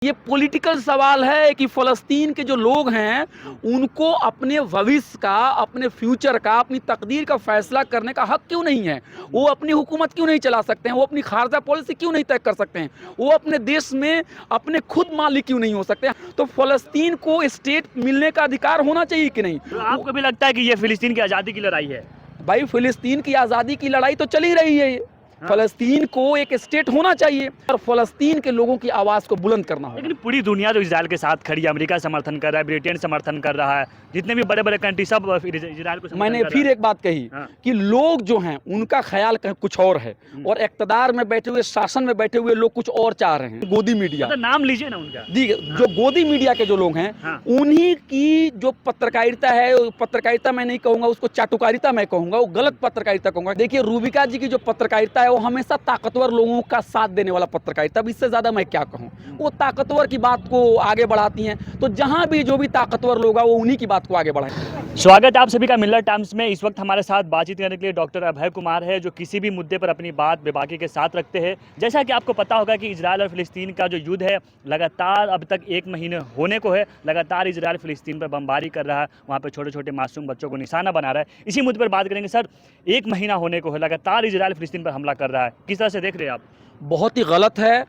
ये पॉलिटिकल सवाल है कि फ़लस्तीन के जो लोग हैं, उनको अपने भविष्य का, अपने फ्यूचर का, अपनी तकदीर का फ़ैसला करने का हक़ क्यों नहीं है? वो अपनी हुकूमत क्यों नहीं चला सकते हैं? वो अपनी ख़ारजा पॉलिसी क्यों नहीं तय कर सकते हैं? वो अपने देश में अपने खुद मालिक क्यों नहीं हो सकते हैं? तो फ़लस्तीन को स्टेट मिलने का अधिकार होना चाहिए कि नहीं? तो आपको भी लगता है कि ये फ़िलिस्तीन की आज़ादी की लड़ाई है? भाई फ़िलिस्तीन की आज़ादी की लड़ाई तो चल ही रही है ये। हाँ। फ़लस्तीन को एक स्टेट होना चाहिए और फ़लस्तीन के लोगों की आवाज़ को बुलंद करना होगा। लेकिन पूरी दुनिया तो इज़राइल के साथ खड़ी है, अमेरिका समर्थन कर रहा है, ब्रिटेन समर्थन कर रहा है, जितने भी बड़े-बड़े कंट्री सब इज़राइल को समर्थन मैंने कर फिर रहा है। एक बात कही हाँ। कि लोग जो हैं उनका ख्याल कुछ और है और इक़्तिदार में बैठे हुए, शासन में बैठे हुए लोग कुछ और चाह रहे हैं। गोदी मीडिया, मतलब नाम लीजिए ना उनका। जो गोदी मीडिया के जो लोग हैं, हाँ। उन्हीं की जो पत्रकारिता है, पत्रकारिता मैं नहीं कहूँगा उसको, चाटुकारिता मैं कहूँगा, वो गलत पत्रकारिता कहूँगा। देखिए, रूबिका जी की जो पत्रकारिता है वो हमेशा ताकतवर लोगों का साथ देने वाला पत्रकारिता। अब इससे ज़्यादा मैं क्या कहूँ? वो ताकतवर की बात को आगे बढ़ाती हैं, तो जहाँ भी जो भी ताकतवर लोग हैं वो उन्हीं की बात को आगे बढ़ाएं। स्वागत है आप सभी का मिलर टाइम्स में। इस वक्त हमारे साथ बातचीत करने के लिए डॉक्टर अभय कुमार है, जो किसी भी मुद्दे पर अपनी बात बेबाकी के साथ रखते हैं। जैसा कि आपको पता होगा कि इजराइल और फिलिस्तीन का जो युद्ध है, लगातार अब तक 1 महीने होने को है। लगातार इजराइल फिलिस्तीन पर बमबारी कर रहा है, वहाँ पे छोटे छोटे मासूम बच्चों को निशाना बना रहा है। इसी मुद्दे पर बात करेंगे। सर, 1 महीना होने को है, लगातार इजराइल फिलिस्तीन पर हमला कर रहा है, किस तरह से देख रहे हैं आप? बहुत ही गलत है।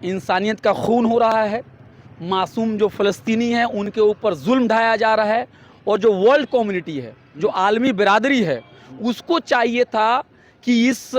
इंसानियत का खून हो रहा है, मासूम जो फ़लस्तीनी हैं उनके ऊपर जुल्म ढाया जा रहा है, और जो वर्ल्ड कम्युनिटी है, जो आलमी बिरादरी है, उसको चाहिए था कि इस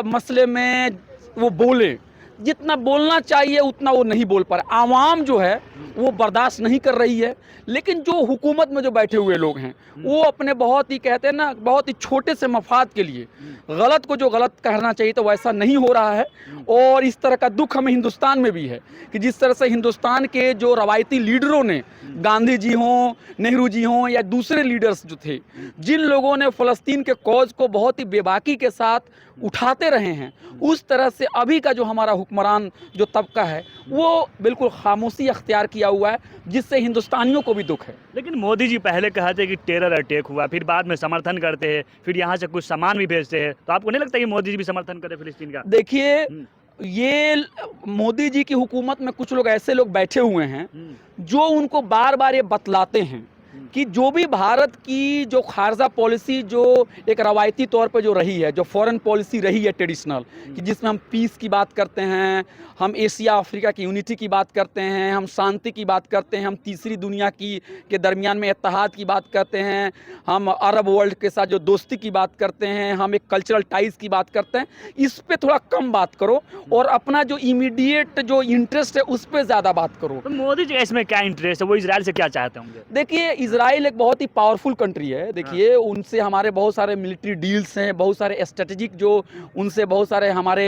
मसले में वो बोले। जितना बोलना चाहिए उतना वो नहीं बोल पा रहे। आवाम जो है वो बर्दाश्त नहीं कर रही है, लेकिन जो हुकूमत में जो बैठे हुए लोग हैं वो अपने बहुत ही, कहते हैं ना, बहुत ही छोटे से मफाद के लिए गलत को जो गलत कहना चाहिए तो वैसा नहीं हो रहा है। और इस तरह का दुख हमें हिंदुस्तान में भी है कि जिस तरह से हिंदुस्तान के जो रवायती लीडरों ने, गांधी जी हों, नेहरू जी हों या दूसरे लीडर्स जो थे, जिन लोगों ने फ़लस्तीन के कॉज को बहुत ही बेबाकी के साथ उठाते रहे हैं, उस तरह से अभी का जो हमारा हुक्मरान जो तबका है वो बिल्कुल खामोशी अख्तियार किया हुआ है, जिससे हिंदुस्तानियों को भी दुख है। लेकिन मोदी जी पहले कहते हैं कि टेरर अटैक हुआ, फिर बाद में समर्थन करते हैं, फिर यहाँ से कुछ सामान भी भेजते हैं। तो आपको नहीं लगता कि मोदी जी भी समर्थन करें फिलिस्तीन का? देखिए, हम्म, ये मोदी जी की हुकूमत में कुछ लोग ऐसे लोग बैठे हुए हैं हम्म, जो उनको बार बार ये बतलाते हैं कि जो भी भारत की जो खारजा पॉलिसी जो एक रवायती तौर पर जो रही है, जो फॉरेन पॉलिसी रही है ट्रेडिशनल, कि जिसमें हम पीस की बात करते हैं, हम एशिया अफ्रीका की यूनिटी की बात करते हैं, हम शांति की बात करते हैं, हम तीसरी दुनिया की के दरमियान में इत्तेहाद की बात करते हैं, हम अरब वर्ल्ड के साथ जो दोस्ती की बात करते हैं, हम एक कल्चरल टाइज की बात करते हैं। इस पे थोड़ा कम बात करो और अपना जो इमीडिएट जो इंटरेस्ट है उस पर ज़्यादा बात करो। तो मोदी जी का इसमें क्या इंटरेस्ट है? वो इजराइल से क्या चाहते होंगे? देखिए, इजराइल एक बहुत ही पावरफुल कंट्री है। देखिए, उनसे हमारे बहुत सारे मिलिट्री डील्स हैं, बहुत सारे स्ट्रेटेजिक जो उनसे बहुत सारे हमारे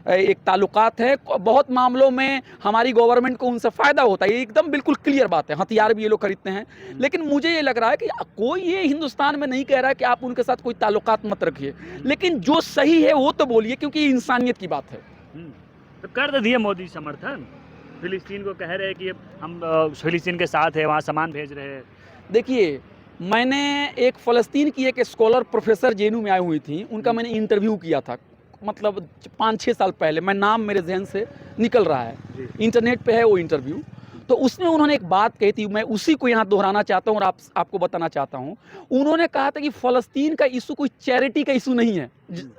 एक ताल्लुकात हैं। बहुत मामलों में हमारी गवर्नमेंट को उनसे फ़ायदा होता है, ये एकदम बिल्कुल क्लियर बात है। हथियार भी ये लोग खरीदते हैं। लेकिन मुझे ये लग रहा है कि कोई ये हिंदुस्तान में नहीं कह रहा है कि आप उनके साथ कोई ताल्लुकात मत रखिए, लेकिन जो सही है वो तो बोलिए, क्योंकि ये इंसानियत की बात है। तो कर तो दिए मोदी समर्थन, फिलिस्तीन को कह रहे हैं कि हम फिलिस्तीन के साथ है, वहाँ सामान भेज रहे हैं। देखिए, मैंने एक फ़लस्तीन की एक स्कॉलर प्रोफ़ेसर जेएनयू में आई हुई थी, उनका मैंने इंटरव्यू किया था, मतलब 5-6 साल पहले। मैं नाम मेरे ज़हन से निकल रहा है, इंटरनेट पे है वो इंटरव्यू। तो उसमें उन्होंने एक बात कही थी, मैं उसी को यहाँ दोहराना चाहता हूँ और आपको बताना चाहता हूँ। उन्होंने कहा था कि फ़लस्तीन का इशू कोई चैरिटी का इशू नहीं है,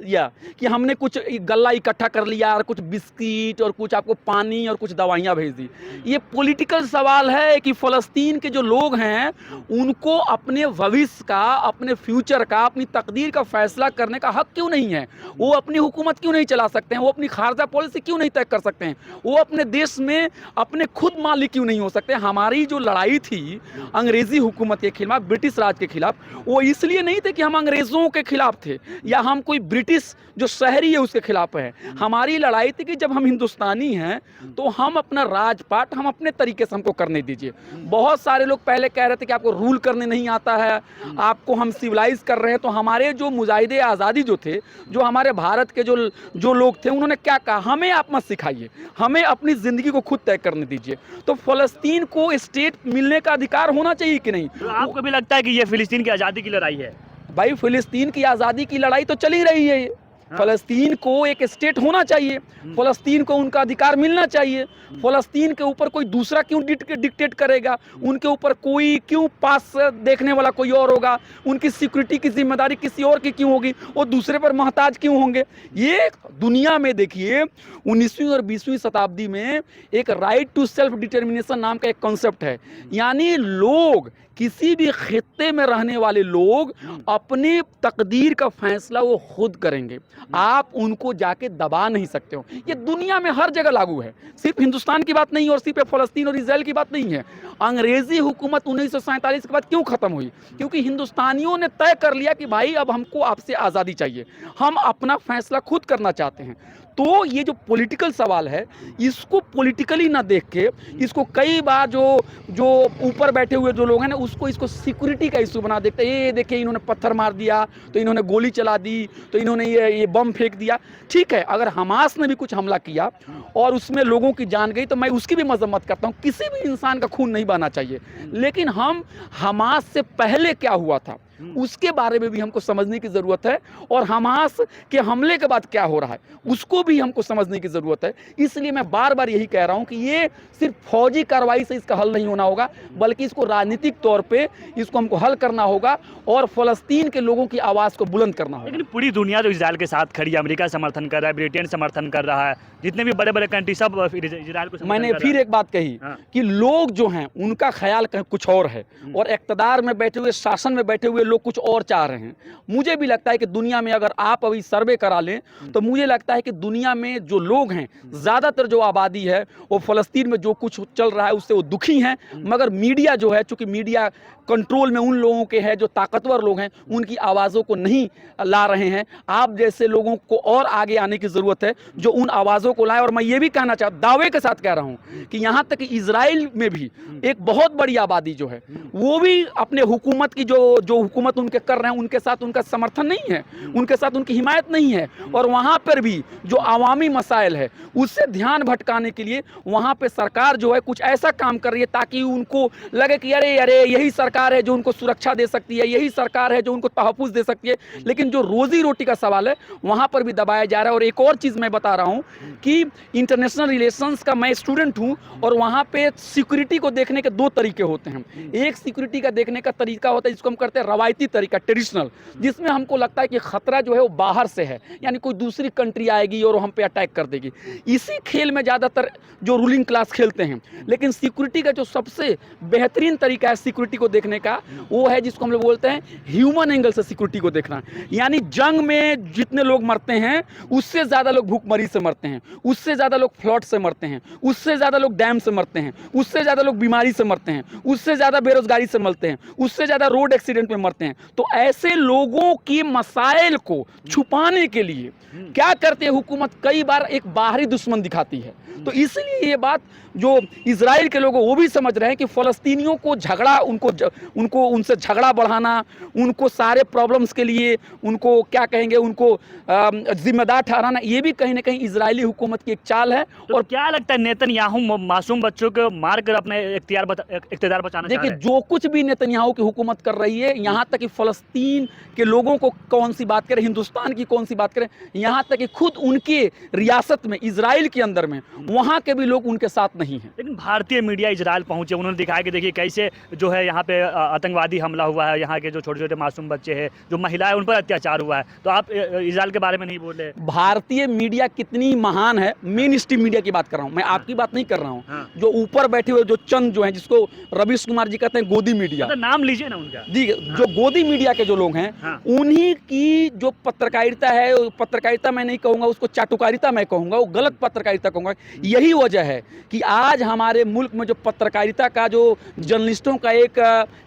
या कि हमने कुछ गल्ला इकट्ठा कर लिया और कुछ बिस्किट और कुछ आपको पानी और कुछ दवाइयाँ भेज दी। ये पॉलिटिकल सवाल है कि फ़लस्तीन के जो लोग हैं उनको अपने भविष्य का, अपने फ्यूचर का, अपनी तकदीर का फ़ैसला करने का हक़ क्यों नहीं है? वो अपनी हुकूमत क्यों नहीं चला सकते हैं? वो अपनी खारजा पॉलिसी क्यों नहीं तय कर सकते हैं? वो अपने देश में अपने खुद मालिक क्यों नहीं हो सकते? हमारी जो लड़ाई थी अंग्रेज़ी हुकूमत के खिलाफ, ब्रिटिश राज के खिलाफ, वो इसलिए नहीं थे कि हम अंग्रेज़ों के खिलाफ थे या हम कोई ब्रिटिश जो शहरी है उसके खिलाफ है। हमारी लड़ाई थी कि जब हम हिंदुस्तानी हैं तो हम अपना राजपाट हम अपने तरीके से हमको करने दीजिए। बहुत सारे लोग पहले कह रहे थे कि आपको रूल करने नहीं आता है, आपको हम सिविलाइज कर रहे हैं। तो हमारे जो मुजाहिदे आज़ादी जो थे, जो हमारे भारत के जो लोग थे, उन्होंने क्या कहा, हमें आप मत सिखाइए, हमें अपनी ज़िंदगी को खुद तय करने दीजिए। तो फ़लस्तीन को स्टेट मिलने का अधिकार होना चाहिए कि नहीं? तो आपको भी लगता है कि ये फिलिस्तीन की आज़ादी की लड़ाई है? भाई, फ़िलिस्तीन की आज़ादी की लड़ाई तो चल ही रही है ये। फलस्तीन को एक स्टेट होना चाहिए, फलस्तीन को उनका अधिकार मिलना चाहिए। फलस्तीन के ऊपर कोई दूसरा क्यों डिक्टेट करेगा, उनके ऊपर कोई क्यों पास देखने वाला कोई और होगा, उनकी सिक्योरिटी की जिम्मेदारी किसी और की क्यों होगी, वो दूसरे पर मोहताज क्यों होंगे। ये दुनिया में देखिए 19वीं और 20वीं शताब्दी में एक राइट टू सेल्फ डिटर्मिनेशन नाम का एक कॉन्सेप्ट है, यानी लोग किसी भी खित्ते में रहने वाले लोग अपनी तकदीर का फैसला वो खुद करेंगे, आप उनको जाके दबा नहीं सकते हो। ये दुनिया में हर जगह लागू है, सिर्फ हिंदुस्तान की बात नहीं है और सिर्फ फलस्तीन और इजराइल की बात नहीं है। अंग्रेजी हुकूमत 1947 के बाद क्यों खत्म हुई, क्योंकि हिंदुस्तानियों ने तय कर लिया कि भाई अब हमको आपसे आज़ादी चाहिए, हम अपना फैसला खुद करना चाहते हैं। तो ये जो पॉलिटिकल सवाल है इसको पॉलिटिकली ना देख के, इसको कई बार जो ऊपर बैठे हुए जो लोग हैं ना उसको इसको सिक्योरिटी का इशू बना देते हैं। ये देखिए इन्होंने पत्थर मार दिया, तो इन्होंने गोली चला दी, तो इन्होंने ये बम फेंक दिया। ठीक है, अगर हमास ने भी कुछ हमला किया और उसमें लोगों की जान गई तो मैं उसकी भी मजम्मत करता हूँ, किसी भी इंसान का खून नहीं बहना चाहिए। लेकिन हम हमास से पहले क्या हुआ था उसके बारे में भी हमको समझने की ज़रूरत है, और हमास के हमले के बाद क्या हो रहा है उसको भी हमको समझने की ज़रूरत है। इसलिए मैं बार बार यही कह रहा हूं कि ये सिर्फ फौजी कार्रवाई से इसका हल नहीं होना होगा, बल्कि इसको राजनीतिक तौर पे इसको हमको हल करना होगा और फ़लस्तीन के लोगों की आवाज़ को बुलंद करना होगा। लेकिन पूरी दुनिया जो इजराइल के साथ खड़ी है, अमेरिका समर्थन कर रहा है, ब्रिटेन समर्थन कर रहा है, जितने भी बड़े बड़े कंट्री सब इजराइल को समर्थन मैंने कर फिर रहा एक बात कही हाँ। कि लोग जो हैं उनका ख्याल कुछ और है और इक़्तिदार में बैठे हुए, शासन में बैठे हुए लोग कुछ और चाह रहे हैं। मुझे भी लगता है कि दुनिया में अगर आप अभी सर्वे करा लें तो मुझे लगता है कि दुनिया में जो लोग हैं, ज़्यादातर जो आबादी है वो फ़लस्तीन में जो कुछ चल रहा है उससे वो दुखी हैं, मगर मीडिया जो है, चूँकि मीडिया कंट्रोल में उन लोगों के है जो ताकतवर लोग हैं, उनकी आवाज़ों को नहीं ला रहे हैं। आप जैसे लोगों को और आगे आने की ज़रूरत है जो उन आवाज़ों को लाए। और मैं ये भी कहना चाहता, दावे के साथ कह रहा हूँ कि यहाँ तक कि इजराइल में भी एक बहुत बड़ी आबादी जो है वो भी अपने हुकूमत की जो हुकूमत उनके कर रहे हैं उनके साथ उनका समर्थन नहीं है, उनके साथ उनकी हिमायत नहीं है। और वहाँ पर भी जो आवामी मसाइल है उससे ध्यान भटकाने के लिए वहाँ पे सरकार जो है कुछ ऐसा काम कर रही है ताकि उनको लगे कि अरे अरे यही सरकार है जो उनको सुरक्षा दे सकती है, यही सरकार है जो उनको तहफ़्फ़ुज़ दे सकती है। लेकिन जो रोज़ी रोटी का सवाल है वहाँ पर भी दबाया जा रहा है। और एक और चीज़ मैं बता रहा हूँ कि इंटरनेशनल रिलेशंस का मैं स्टूडेंट हूँ और वहाँ पे सिक्योरिटी को देखने के दो तरीके होते हैं। एक सिक्योरिटी का देखने का तरीका होता है जिसको हम करते हैं रवायती तरीका, ट्रेडिशनल, जिसमें हमको लगता है कि ख़तरा जो है वो बाहर से है, यानी कोई दूसरी कंट्री आएगी और हम पे अटैक कर देगी। इसी खेल में ज़्यादातर जो रूलिंग क्लास खेलते हैं। लेकिन सिक्योरिटी का जो सबसे बेहतरीन तरीका है सिक्योरिटी को देखने का, वो है जिसको हम लोग बोलते हैं ह्यूमन एंगल से सिक्योरिटी को देखना। यानी जंग में जितने लोग मरते हैं उससे ज़्यादा लोग भूखमरी से मरते हैं, उससे ज़्यादा लोग फ्लड से मरते हैं, उससे ज़्यादा लोग डैम से मरते हैं, उससे ज़्यादा लोग बीमारी से मरते हैं, उससे ज़्यादा बेरोजगारी से मरते हैं, उससे ज़्यादा रोड एक्सीडेंट में मरते हैं। तो ऐसे लोगों की मसाइल को छुपाने के लिए क्या करते हैं हुकूमत, कई बार एक बाहरी दुश्मन दिखाती है। तो इसलिए ये बात जो इजराइल के लोग वो भी समझ रहे हैं कि फ़लस्तीनियों को झगड़ा, उनको उनसे झगड़ा बढ़ाना, उनको सारे प्रॉब्लम्स के लिए उनको क्या कहेंगे, उनको जिम्मेदार ठहराना, ये भी कहीं ना कहीं इजरायली हुकूमत की एक चाल है। तो और क्या लगता है नेतन्याहू मासूम बच्चों को मारकर अपने इख्तियार बचाना चाह देखिए रहे हैं? जो कुछ भी नेतन्याहू की हुकूमत कर रही है, यहाँ तक कि फ़लस्तीन के लोगों को कौन सी बात करें, हिंदुस्तान की कौन सी बात करें, यहाँ तक कि खुद उनके रियासत में, इजराइल के अंदर में, वहाँ के भी लोग उनके साथ नहीं हैं। लेकिन भारतीय मीडिया इजराइल पहुंचे, उन्होंने दिखाया कि देखिए कैसे जो है यहाँ पे आतंकवादी हमला हुआ है, यहाँ के जो छोटे छोटे मासूम बच्चे हैं, जो महिलाएं, उन पर अत्याचार हुआ है। तो आप इजराइल के बारे में नहीं बोल रहे? भारतीय मीडिया कितनी महान है, मेन स्ट्रीम मीडिया की बात कर रहा हूँ मैं, आपकी बात नहीं कर रहा हूँ। हाँ। जो ऊपर बैठे हुए जो चंद जो हैं, जिसको रवीश कुमार जी कहते हैं गोदी मीडिया, तो नाम लीजिए ना उनका। जी, जो गोदी मीडिया के जो लोग हैं, हाँ। उन्हीं की जो पत्रकारिता है, पत्रकारिता मैं नहीं कहूँगा उसको, चाटुकारिता मैं कहूँगा, वो गलत पत्रकारिता कहूँगा। यही वजह है कि आज हमारे मुल्क में जो पत्रकारिता का, जो जर्नलिस्टों का एक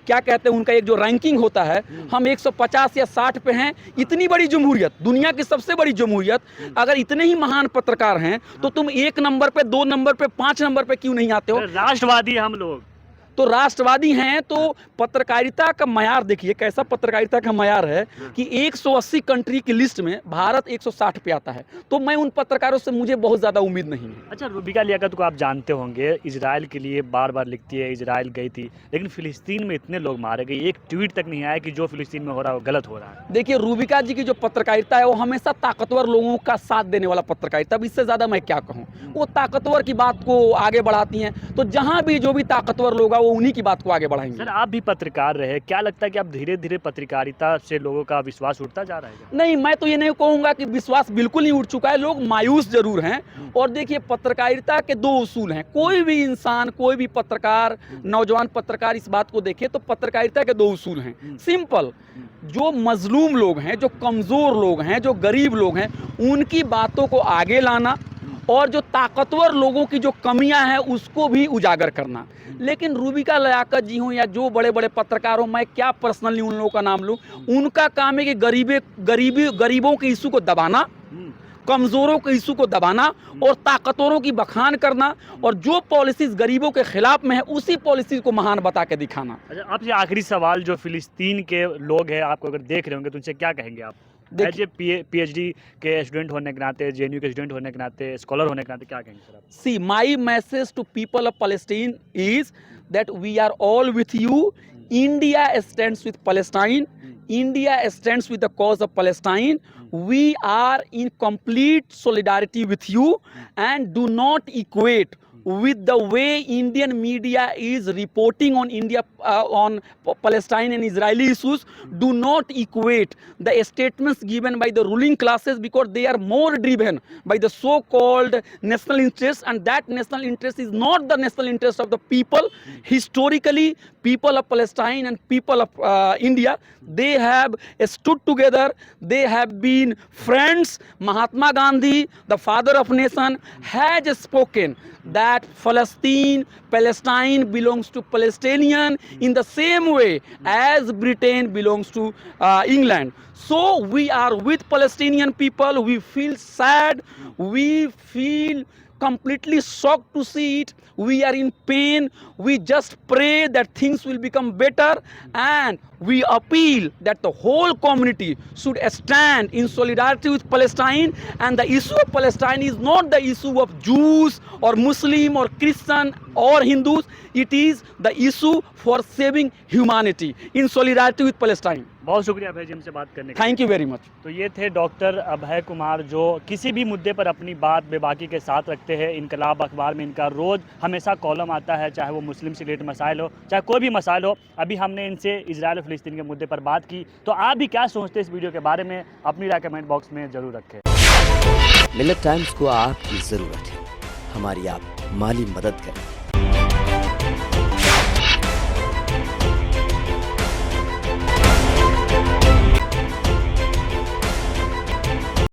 क्या कहते हैं, उनका एक जो रैंकिंग होता है, हम 150 या 60 पे हैं। इतनी बड़ी जमहूरियत, दुनिया की सबसे बड़ी जमहूरियत, अगर इतने ही महान पत्रकार हैं तो तुम 1 नंबर पे, 2 नंबर पे, 5 नंबर पे क्यों नहीं आते हो? राष्ट्रवादी हम लोग। तो राष्ट्रवादी हैं, तो पत्रकारिता का मयार देखिए कैसा पत्रकारिता का मयार है कि 180 कंट्री की लिस्ट में भारत 160 पे आता है। तो मैं उन पत्रकारों से मुझे बहुत ज़्यादा उम्मीद नहीं है। अच्छा, रूबिका लियाकत को आप जानते होंगे, इजराइल के लिए बार बार लिखती है, इजराइल गई थी, लेकिन फिलिस्तीन में इतने लोग मारे गए, एक ट्वीट तक नहीं आया कि जो फिलिस्तीन में हो रहा है वो गलत हो रहा है। देखिए रूबिका जी की जो पत्रकारिता है वो हमेशा ताकतवर लोगों का साथ देने वाला पत्रकारिता, अब इससे ज़्यादा मैं क्या कहूँ। वो ताकतवर की बात को आगे बढ़ाती हैं, तो जहाँ भी जो भी ताकतवर लोग हैं वो उन्हीं की बात को आगे बढ़ाएंगे। सर, आप भी पत्रकार रहे, क्या लगता है कि अब धीरे धीरे पत्रकारिता से लोगों का विश्वास उठता जा रहा है क्या? नहीं, मैं तो ये नहीं कहूँगा कि विश्वास बिल्कुल नहीं उठ चुका है, लोग मायूस जरूर हैं। और देखिए पत्रकारिता के दो उसूल हैं, कोई भी इंसान, कोई भी पत्रकार, नौजवान पत्रकार इस बात को देखे तो पत्रकारिता के दो उसूल हैं, सिंपल। जो मजलूम लोग हैं, जो कमज़ोर लोग हैं, जो गरीब लोग हैं, उनकी बातों को आगे लाना और जो ताकतवर लोगों की जो कमियां हैं उसको भी उजागर करना। लेकिन रूबिका लियाकत जी हों या जो बड़े बड़े पत्रकार हों, मैं क्या पर्सनली उन लोगों का नाम लूं, उनका काम है कि गरीबों के इशू को दबाना, कमज़ोरों के इशू को दबाना और ताकतवरों की बखान करना, और जो पॉलिसीज़ गरीबों के खिलाफ में है उसी पॉलिसी को महान बता के दिखाना। अच्छा, आपसे आखिरी सवाल, जो फिलिस्तीन के लोग हैं आपको अगर देख रहे होंगे तो उनसे क्या कहेंगे आप? एज ए PhD के स्टूडेंट होने के नाते, JNU के स्टूडेंट होने के नाते, स्कॉलर होने के नाते क्या कहेंगे सर आप? See, my message to people of Palestine is that we are all with you. India stands with Palestine. India stands with the cause of Palestine. We are in complete solidarity with you, and do not equate with the way Indian media is reporting on Palestine and Israeli issues. Do not equate the statements given by the ruling classes, because they are more driven by the so-called national interest, and that national interest is not the national interest of the people. Historically, people of Palestine and people of India, they have stood together, they have been friends. Mahatma Gandhi, the father of nation, has spoken that Palestine belongs to Palestinian in the same way as Britain belongs to England. So we are with Palestinian people. We feel sad, we feel completely shocked to see it. We are in pain. We just pray that things will become better, and we appeal that the whole community should stand in solidarity with Palestine. And the issue of Palestine is not the issue of Jews or Muslim or Christian or Hindus. It is the issue for saving humanity in solidarity with Palestine. बहुत शुक्रिया अभय जी हमसे बात करने के लिए। Thank you very much. तो ये थे डॉक्टर अभय कुमार, जो किसी भी मुद्दे पर अपनी बात बेबाकी के साथ रखते हैं। इनकलाब अखबार में इनका रोज़ हमेशा कॉलम आता है, चाहे वो मुस्लिम से रिलेटेड मसाइल हो, चाहे कोई भी मसाइल हो। अभी हमने इनसे इजराइल और फिलिस्तीन के मुद्दे पर बात की। तो आप भी क्या सोचते हैं इस वीडियो के बारे में, अपनी राय कमेंट बॉक्स में ज़रूर रखें। मिलत टाइम्स को आपकी ज़रूरत है, हमारी आप माली मदद करें।